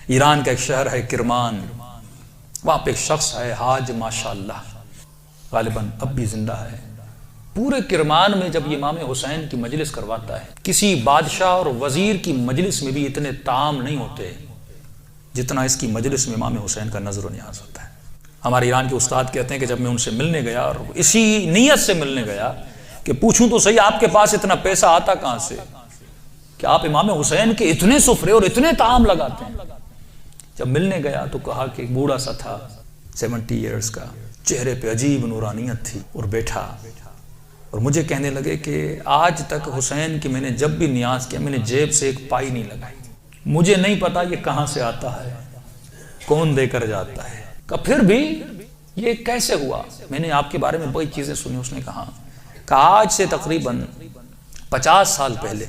ایران کا ایک شہر ہے کرمان، وہاں پہ ایک شخص ہے حاج ماشاءاللہ، غالباً اب بھی زندہ ہے۔ پورے کرمان میں جب یہ امام حسین کی مجلس کرواتا ہے، کسی بادشاہ اور وزیر کی مجلس میں بھی اتنے طعام نہیں ہوتے جتنا اس کی مجلس میں امام حسین کا نظر و نیاز ہوتا ہے۔ ہمارے ایران کے استاد کہتے ہیں کہ جب میں ان سے ملنے گیا اور اسی نیت سے ملنے گیا کہ پوچھوں تو صحیح آپ کے پاس اتنا پیسہ آتا کہاں سے کہ آپ امام حسین کے اتنے سفرے اور اتنے طعام لگاتے ہیں۔ جب ملنے گیا تو کہا کہ ایک بوڑھا سا تھا 70 ایئرز کا، چہرے پہ عجیب نورانیت تھی، اور بیٹھا اور مجھے کہنے لگے کہ آج تک حسین کی میں نے جب بھی نیاز کیا میں نے جیب سے ایک پائی نہیں لگائی، مجھے نہیں پتا یہ کہاں سے آتا ہے، کون دے کر جاتا ہے، کہ پھر بھی یہ کیسے ہوا؟ میں نے آپ کے بارے میں بڑی چیزیں سنی۔ اس نے کہا کہ آج سے تقریباً 50 سال پہلے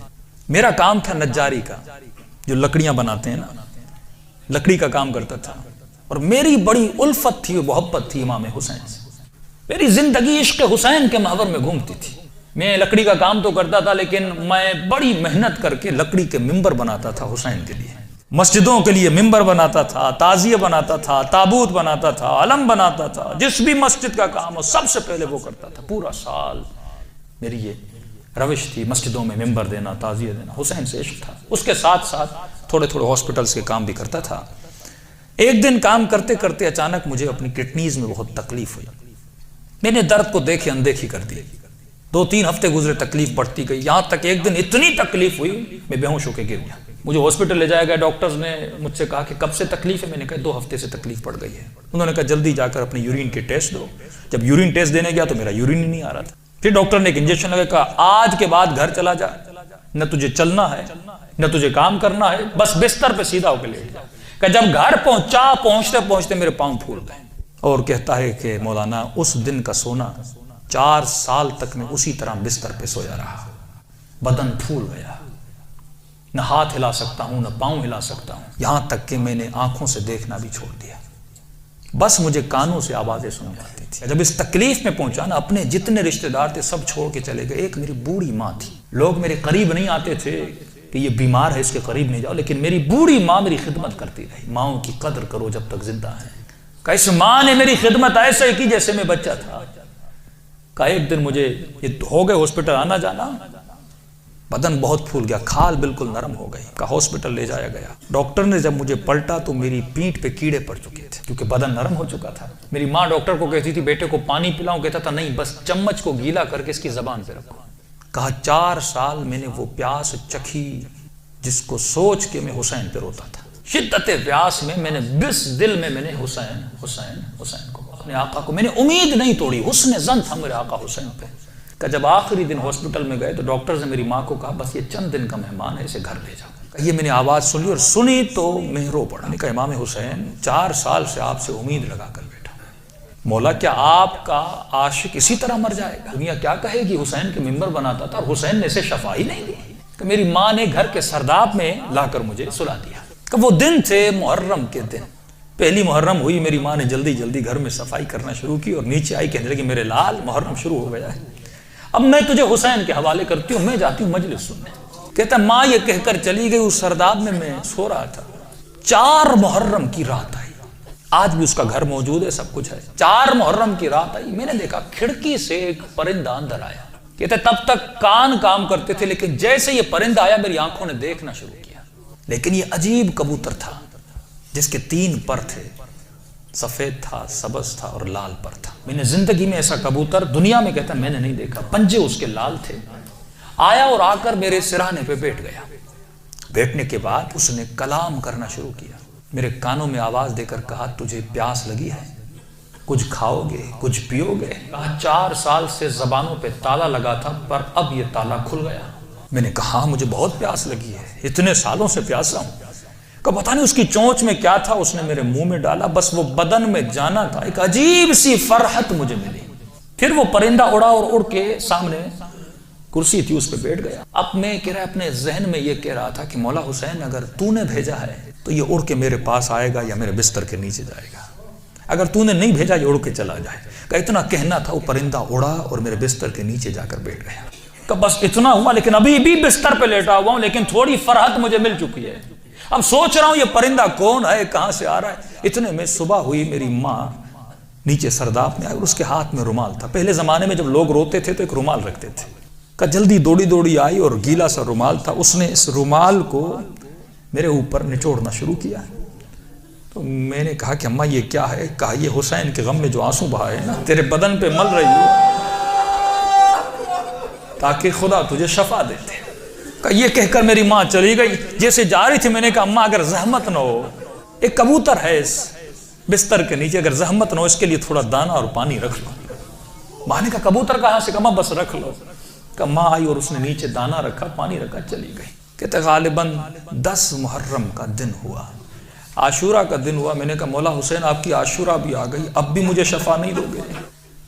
میرا کام تھا نجاری کا، جو لکڑیاں بناتے ہیں نا، لکڑی کا کام کرتا تھا، اور میری بڑی الفت تھی، محبت تھی امام حسین سے، میری زندگی عشق حسین کے محور میں گھومتی تھی۔ میں لکڑی کا کام تو کرتا تھا لیکن میں بڑی محنت کر کے لکڑی کے ممبر بناتا تھا حسین کے لیے، مسجدوں کے لیے ممبر بناتا تھا، تعزیہ بناتا تھا، تابوت بناتا تھا، علم بناتا تھا، جس بھی مسجد کا کام ہو سب سے پہلے وہ کرتا تھا۔ پورا سال میری یہ روش تھی، مسجدوں میں ممبر دینا، تعزیہ دینا، حسین سے عشق تھا۔ اس کے ساتھ ساتھ تھوڑے تھوڑے ہاسپٹلز کے کام بھی کرتا تھا۔ ایک دن کام کرتے کرتے اچانک مجھے اپنی کڈنیز میں بہت تکلیف ہوئی، میں نے درد کو دیکھے اندیکھی کر دی، 2-3 ہفتے گزرے، تکلیف بڑھتی گئی، یہاں تک ایک دن اتنی تکلیف ہوئی میں بے ہوش ہو کے گر گیا۔ مجھے ہاسپٹل لے جایا گیا، ڈاکٹرز نے مجھ سے کہا کہ کب سے تکلیف ہے؟ میں نے کہا 2 ہفتے سے تکلیف پڑ گئی ہے۔ انہوں نے کہا جلدی جا کر اپنے یورین کے ٹیسٹ دو۔ جب یورین ٹیسٹ دینے گیا تو میرا یورین ہی نہیں آ رہا تھا۔ پھر ڈاکٹر نے ایک انجیکشن لگا، کہا آج کے بعد گھر چلا جا، نہ تجھے چلنا ہے نہ تجھے کام کرنا ہے، بس بستر پہ سیدھا ہو کے لیٹ جا۔ کہ جب گھر پہنچتے پہنچتے میرے پاؤں پھول گئے، اور کہتا ہے کہ مولانا اس دن کا سونا 4 سال تک میں اسی طرح بستر پہ سویا رہا، بدن پھول گیا، نہ ہاتھ ہلا سکتا ہوں نہ پاؤں ہلا سکتا ہوں، یہاں تک کہ میں نے آنکھوں سے دیکھنا بھی چھوڑ دیا، بس مجھے کانوں سے آوازیں سنی آتی تھی۔ جب اس تکلیف میں پہنچا نا، اپنے جتنے رشتہ دار تھے سب چھوڑ کے چلے گئے۔ ایک میری بوڑھی ماں تھی، لوگ میرے قریب نہیں آتے تھے کہ یہ بیمار ہے اس کے قریب نہیں جاؤ، لیکن میری بوڑھی ماں میری خدمت کرتی رہی۔ ماؤں کی قدر کرو جب تک زندہ ہے۔ کہ اس ماں نے میری خدمت ایسے کی جیسے میں بچہ تھا۔ کہ ایک دن مجھے یہ ہو گئے ہاسپٹل آنا جانا، بدن بہت پھول گیا، کھال بالکل نرم ہو گئی، کہ ہاسپٹل لے جایا گیا۔ ڈاکٹر نے جب مجھے پلٹا تو میری پیٹھ پہ کیڑے پڑ چکے تھے کیونکہ بدن نرم ہو چکا تھا۔ میری ماں ڈاکٹر کو کہتی تھی بیٹے کو پانی پلاؤں، کہتا تھا نہیں، بس چمچ کو گیلا کر کے اس کی زبان پہ رکھو۔ کہا 4 سال میں نے وہ پیاس چکھی جس کو سوچ کے میں حسین پہ روتا تھا۔ شدت پیاس میں میں نے بس دل میں نے حسین حسین حسین کو، اپنے آقا کو میں نے امید نہیں توڑی، حسن ظن تھا میرے آقا حسین پہ۔ کہ جب آخری دن ہاسپٹل میں گئے تو ڈاکٹر نے میری ماں کو کہا بس یہ چند دن کا مہمان ہے، اسے گھر لے جاؤ۔ یہ میں نے آواز سن لی اور سنی تو میں رو پڑا۔ میں نے کہا امام حسین 4 سال سے آپ سے امید لگا کر بیٹھا، مولا کیا آپ کا عاشق اسی طرح مر جائے گا؟ دنیا کیا کہے گی؟ حسین کے ممبر بناتا تھا اور حسین نے اسے شفا ہی نہیں دی۔ کہ میری ماں نے گھر کے سرداب میں لا کر مجھے سلا دیا۔ کہ وہ دن تھے محرم کے دن، پہلی محرم ہوئی، میری ماں نے جلدی جلدی گھر میں صفائی کرنا شروع کی اور نیچے آئی، کہنے لگی میرے لال محرم شروع ہو گیا ہے، اب میں تجھے حسین کے حوالے کرتی ہوں، میں جاتی ہوں مجلس سننے۔ کہتا ماں یہ کہہ کر چلی گئی، اس سرداب میں سو رہا تھا، 4 محرم کی رات آئی، آج بھی اس کا گھر موجود ہے، سب کچھ ہے۔ 4 محرم کی رات آئی، میں نے دیکھا کھڑکی سے ایک پرندہ اندر آیا۔ کہتے تب تک کان کام کرتے تھے لیکن جیسے یہ پرندہ آیا میری آنکھوں نے دیکھنا شروع کیا۔ لیکن یہ عجیب کبوتر تھا جس کے 3 پر تھے، سفید تھا، سبز تھا اور لال پر تھا۔ میں نے زندگی میں ایسا کبوتر دنیا میں کہتا میں نے نہیں دیکھا، پنجے اس کے لال تھے۔ آیا اور آ کر میرے سرہانے پہ بیٹھ گیا۔ بیٹھنے کے بعد اس نے کلام کرنا شروع کیا، میرے کانوں میں آواز دے کر کہا تجھے پیاس لگی ہے، کچھ کھاؤ گے، کچھ پیو گے؟ کہا 4 سال سے زبانوں پہ تالا لگا تھا پر اب یہ تالا کھل گیا۔ میں نے کہا مجھے بہت پیاس لگی ہے، اتنے سالوں سے پیاسا ہوں۔ کہ پتہ نہیں اس کی چونچ میں کیا تھا، اس نے میرے منہ میں ڈالا، بس وہ بدن میں جانا تھا، ایک عجیب سی فرحت مجھے ملی۔ پھر وہ پرندہ اڑا اور اڑ کے سامنے کرسی تھی اس پہ بیٹھ گیا۔ اب میں کہہ رہا اپنے ذہن میں یہ کہہ رہا تھا کہ مولا حسین اگر تو نے بھیجا ہے تو یہ اڑ کے میرے پاس آئے گا یا میرے بستر کے نیچے جائے گا، اگر تو نے نہیں بھیجا یہ اڑ کے چلا جائے۔ کہ اتنا کہنا تھا، وہ پرندہ اڑا اور میرے بستر کے نیچے جا کر بیٹھ گیا۔ کہ بس اتنا ہوا، لیکن ابھی بھی بستر پہ لیٹا ہوا ہوں، لیکن تھوڑی فرحت مجھے مل چکی ہے۔ اب سوچ رہا ہوں یہ پرندہ کون ہے، کہاں سے آ رہا ہے۔ اتنے میں صبح ہوئی، میری ماں نیچے سرداب میں آئی اور اس کے ہاتھ میں رومال تھا۔ پہلے زمانے میں جب لوگ روتے تھے تو ایک رومال رکھتے تھے۔ کہ جلدی دوڑی دوڑی آئی اور گیلا سا رومال تھا، اس نے اس رومال کو میرے اوپر نچوڑنا شروع کیا۔ تو میں نے کہا کہ اماں یہ کیا ہے؟ کہا یہ حسین کے غم میں جو آنسو بہائے نا تیرے بدن پہ مل رہی ہو تاکہ خدا تجھے شفا دیتے۔ کہ یہ کہہ کر میری ماں چلی گئی۔ جیسے جا رہی تھی میں نے کہا اماں اگر زحمت نہ ہو، ایک کبوتر ہے اس بستر کے نیچے، اگر زحمت نہ ہو اس کے لیے تھوڑا دانا اور پانی رکھ لو۔ ماں نے کہا کبوتر کہاں سے؟ کہا بس رکھ لو۔ کہ ماں آئی اور اس نے نیچے دانا رکھا، پانی رکھا، چلی گئی۔ کہتے غالباً 10 محرم کا دن ہوا، عاشورہ کا دن ہوا۔ میں نے کہا مولا حسین آپ کی عاشورہ بھی آ گئی، اب بھی مجھے شفا نہیں دو گے؟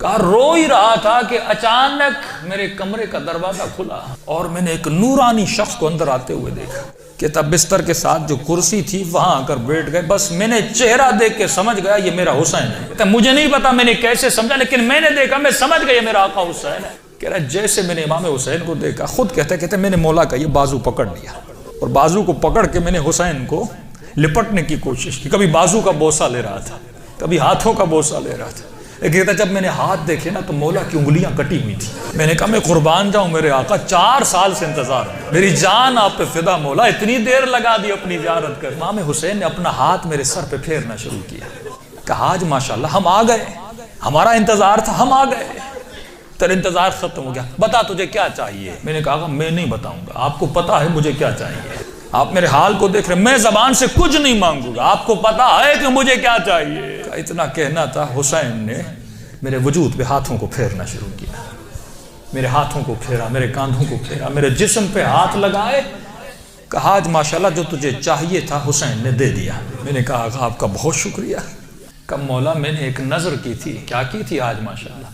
کہا رو ہی رہا تھا کہ اچانک میرے کمرے کا دروازہ کھلا اور میں نے ایک نورانی شخص کو اندر آتے ہوئے دیکھا۔ کہ تب بستر کے ساتھ جو کرسی تھی وہاں آ کر بیٹھ گئے۔ بس میں نے چہرہ دیکھ کے سمجھ گیا یہ میرا حسین ہے۔ کہتا مجھے نہیں پتا میں نے کیسے سمجھا، لیکن میں نے دیکھا، میں سمجھ گیا یہ میرا آقا حسین ہے۔ کہہ رہا جیسے میں نے امام حسین کو دیکھا، خود کہتے میں نے مولا کا یہ بازو پکڑ لیا اور بازو کو پکڑ کے میں نے حسین کو لپٹنے کی کوشش کی۔ کبھی بازو کا بوسہ لے رہا تھا، کبھی ہاتھوں کا بوسہ لے رہا تھا۔ کہتا جب میں نے ہاتھ دیکھے نا تو مولا کی انگلیاں کٹی ہوئی تھی۔ میں نے کہا میں قربان جاؤں میرے آقا، 4 سال سے انتظار ہے، میری جان آپ پہ فدا مولا، اتنی دیر لگا دی اپنی زیارت کر۔ امام حسین نے اپنا ہاتھ میرے سر پہ پھیرنا شروع کیا۔ کہا آج ماشاءاللہ ہم آ گئے، ہمارا انتظار تھا، ہم آ گئے، تیرا انتظار ختم ہو گیا، بتا تجھے کیا چاہیے؟ میں نے کہا میں نہیں بتاؤں گا، آپ کو پتا ہے مجھے کیا چاہیے، آپ میرے حال کو دیکھ رہے، میں زبان سے کچھ نہیں مانگوں گا، آپ کو پتا ہے کہ مجھے کیا چاہیے۔ اتنا کہنا تھا، حسین نے میرے وجود پہ ہاتھوں کو پھیرنا شروع کیا، میرے ہاتھوں کو پھیرا، میرے کاندھوں کو پھیرا، میرے جسم پہ ہاتھ لگائے۔ کہا آج ماشاءاللہ جو تجھے چاہیے تھا حسین نے دے دیا۔ میں نے کہا آقا آپ کا بہت شکریہ۔ کہ مولا میں نے ایک نظر کی تھی۔ کیا کی تھی آج ماشاءاللہ؟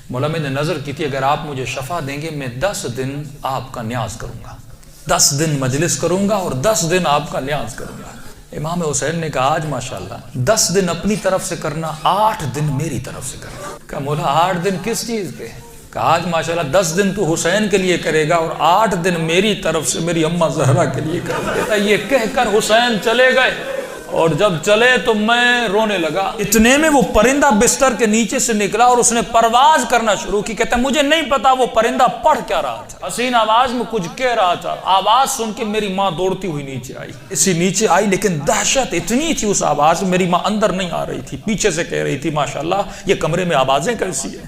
مولا میں نے نظر کی تھی اگر آپ مجھے شفا دیں گے میں 10 دن آپ کا نیاز کروں گا، 10 دن مجلس کروں گا اور 10 دن آپ کا نیاز کروں گا۔ امام حسین نے کہا آج ماشاءاللہ 10 دن اپنی طرف سے کرنا، 8 دن میری طرف سے کرنا۔ کہا مولا 8 دن کس چیز کے؟ کہا آج ماشاءاللہ 10 دن تو حسین کے لیے کرے گا اور 8 دن میری طرف سے میری اماں زہرا کے لیے کرے گا۔ کہتا یہ کہہ کر حسین چلے گئے اور جب چلے تو میں رونے لگا۔ اتنے میں وہ پرندہ بستر کے نیچے سے نکلا اور اس نے پرواز کرنا شروع کی۔ کہتا مجھے نہیں پتا وہ پرندہ پڑھ کیا رہا تھا، حسین آواز میں کچھ کہہ رہا تھا۔ آواز سن کے میری ماں دوڑتی ہوئی نیچے آئی، اسی نیچے آئی، لیکن دہشت اتنی تھی اس آواز میں، میری ماں اندر نہیں آ رہی تھی، پیچھے سے کہہ رہی تھی ماشاءاللہ یہ کمرے میں آوازیں کیسی ہیں۔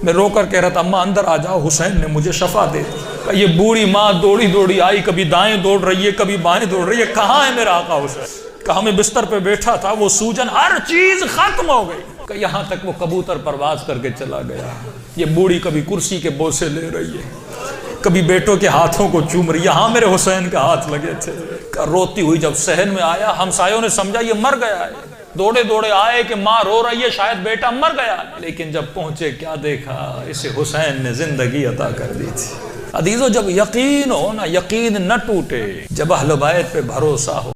میں رو کر کہہ رہا تھا اماں اندر آ جاؤ، حسین نے مجھے شفا دے دی۔ یہ بوڑھی ماں دوڑی دوڑی آئی، کبھی دائیں دوڑ رہی ہے کبھی بائیں دوڑ رہی ہے، کہاں ہے میرا آقا حسین؟ کہا میں بستر پہ بیٹھا تھا، وہ سوجن ہر چیز ختم ہو گئی، کہ یہاں تک وہ کبوتر پرواز کر کے چلا گیا۔ یہ بوڑھی کبھی کرسی کے بوسے لے رہی ہے، کبھی بیٹوں کے ہاتھوں کو چوم رہی ہے، یہاں میرے حسین کا ہاتھ لگے تھے۔ روتی ہوئی جب صحن میں آیا، ہمسایوں نے سمجھا یہ مر گیا ہے، دوڑے دوڑے آئے کہ ماں رو رہی ہے شاید بیٹا مر گیا، لیکن جب پہنچے کیا دیکھا، اسے حسین نے زندگی عطا کر دی تھی۔ عزیزو جب یقین ہو نا، یقین نہ ٹوٹے، جب اہل بیت پہ بھروسہ ہو۔